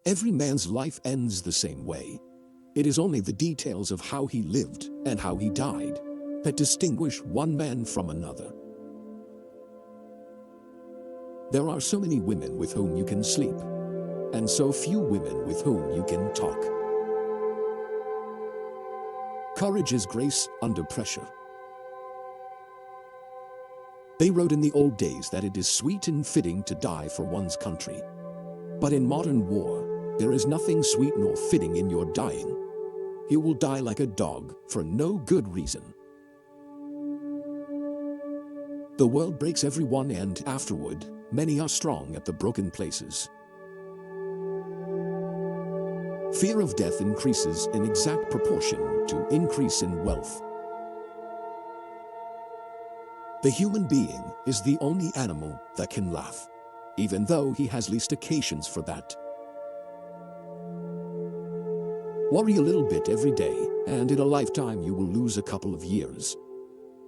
Every man's life ends the same way. It is only the details of how he lived and how he died that distinguish one man from another. There are so many women with whom you can sleep, and so few women with whom you can talk. Courage is grace under pressure. They wrote in the old days that it is sweet and fitting to die for one's country. But in modern war, there is nothing sweet nor fitting in your dying. You will die like a dog for no good reason. The world breaks everyone, and afterward, many are strong at the broken places. Fear of death increases in exact proportion to increase in wealth. The human being is the only animal that can laugh, even though he has least occasions for that. Worry a little bit every day, and in a lifetime you will lose a couple of years.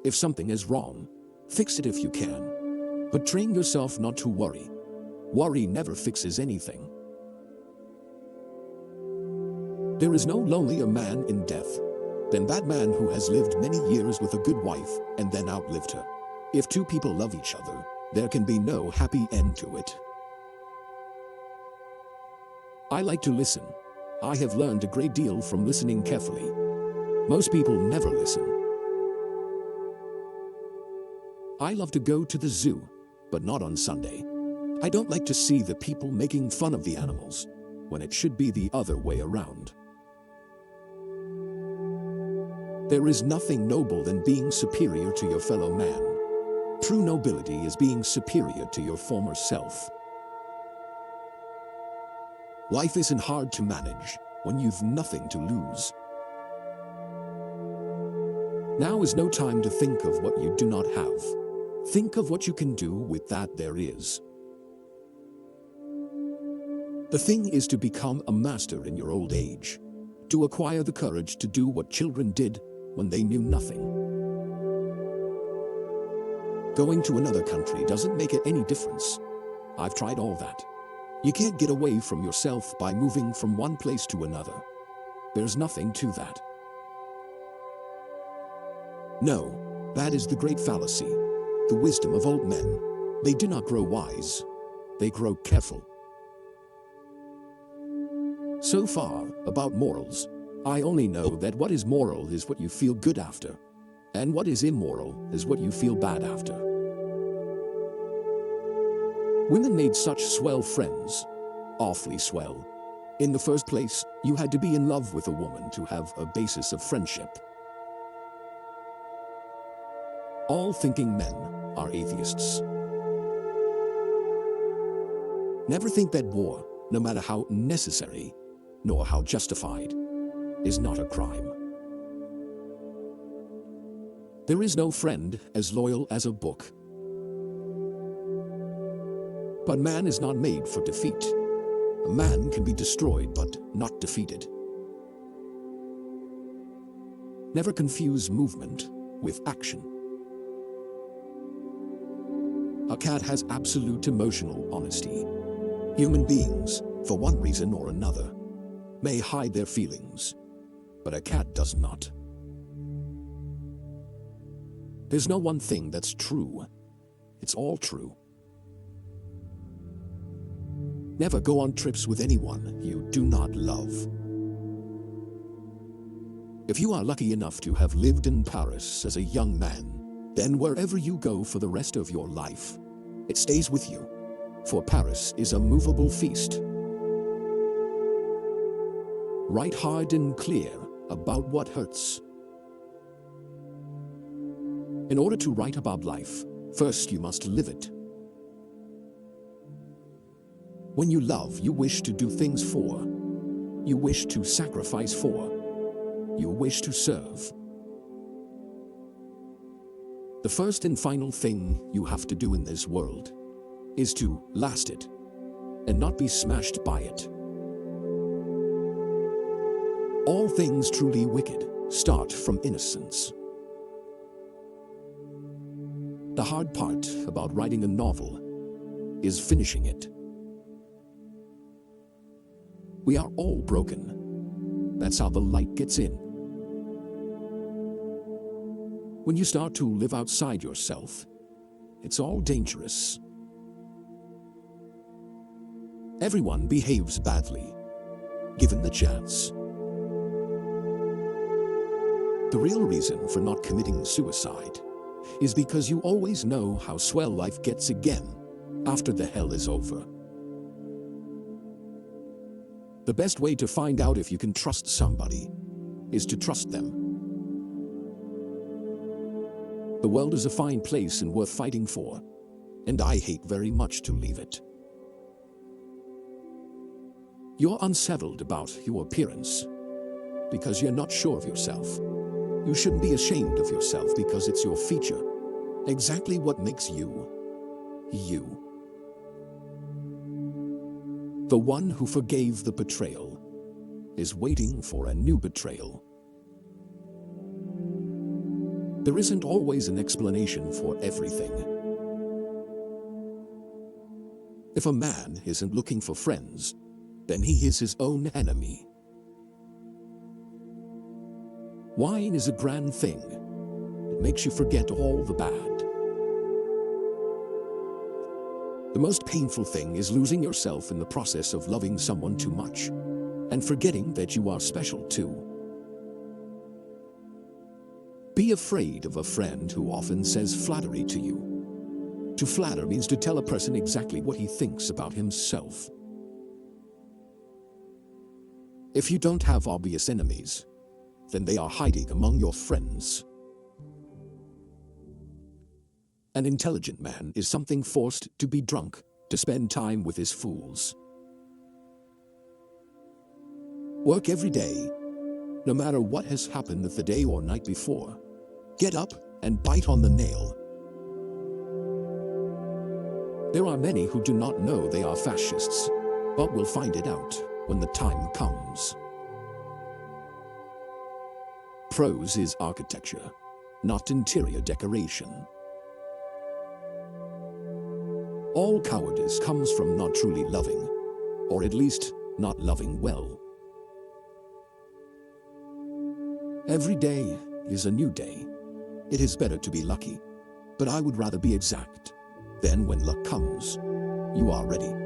If something is wrong, fix it if you can, but train yourself not to worry. Worry never fixes anything. There is no lonelier man in death than that man who has lived many years with a good wife and then outlived her. If two people love each other, there can be no happy end to it. I like to listen. I have learned a great deal from listening carefully. Most people never listen. I love to go to the zoo, but not on Sunday. I don't like to see the people making fun of the animals, when it should be the other way around. There is nothing noble than being superior to your fellow man. True nobility is being superior to your former self. Life isn't hard to manage when you've nothing to lose. Now is no time to think of what you do not have. Think of what you can do with that there is. The thing is to become a master in your old age, to acquire the courage to do what children did when they knew nothing. Going to another country doesn't make it any difference. I've tried all that. You can't get away from yourself by moving from one place to another. There's nothing to that. No, that is the great fallacy, the wisdom of old men. They do not grow wise, they grow careful. So far, about morals, I only know that what is moral is what you feel good after, and what is immoral is what you feel bad after. Women made such swell friends, awfully swell. In the first place, you had to be in love with a woman to have a basis of friendship. All thinking men are atheists. Never think that war, no matter how necessary, nor how justified, is not a crime. There is no friend as loyal as a book. But man is not made for defeat. A man can be destroyed, but not defeated. Never confuse movement with action. A cat has absolute emotional honesty. Human beings, for one reason or another, may hide their feelings, but a cat does not. There's no one thing that's true. It's all true. Never go on trips with anyone you do not love. If you are lucky enough to have lived in Paris as a young man, then wherever you go for the rest of your life, it stays with you, for Paris is a movable feast. Write hard and clear about what hurts. In order to write about life, first you must live it. When you love, you wish to do things for. You wish to sacrifice for. You wish to serve. The first and final thing you have to do in this world is to last it and not be smashed by it. All things truly wicked start from innocence. The hard part about writing a novel is finishing it. We are all broken. That's how the light gets in. When you start to live outside yourself, it's all dangerous. Everyone behaves badly, given the chance. The real reason for not committing suicide is because you always know how swell life gets again after the hell is over. The best way to find out if you can trust somebody is to trust them. The world is a fine place and worth fighting for, and I hate very much to leave it. You're unsettled about your appearance because you're not sure of yourself. You shouldn't be ashamed of yourself because it's your feature, exactly what makes you, you. The one who forgave the betrayal is waiting for a new betrayal. There isn't always an explanation for everything. If a man isn't looking for friends, then he is his own enemy. Wine is a grand thing. It makes you forget all the bad. The most painful thing is losing yourself in the process of loving someone too much and forgetting that you are special too. Be afraid of a friend who often says flattery to you. To flatter means to tell a person exactly what he thinks about himself. If you don't have obvious enemies, then they are hiding among your friends. An intelligent man is something forced to be drunk to spend time with his fools. Work every day, no matter what has happened the day or night before. Get up and bite on the nail. There are many who do not know they are fascists, but will find it out when the time comes. Prose is architecture, not interior decoration. All cowardice comes from not truly loving, or at least not loving well. Every day is a new day. It is better to be lucky, but I would rather be exact. Then when luck comes, you are ready.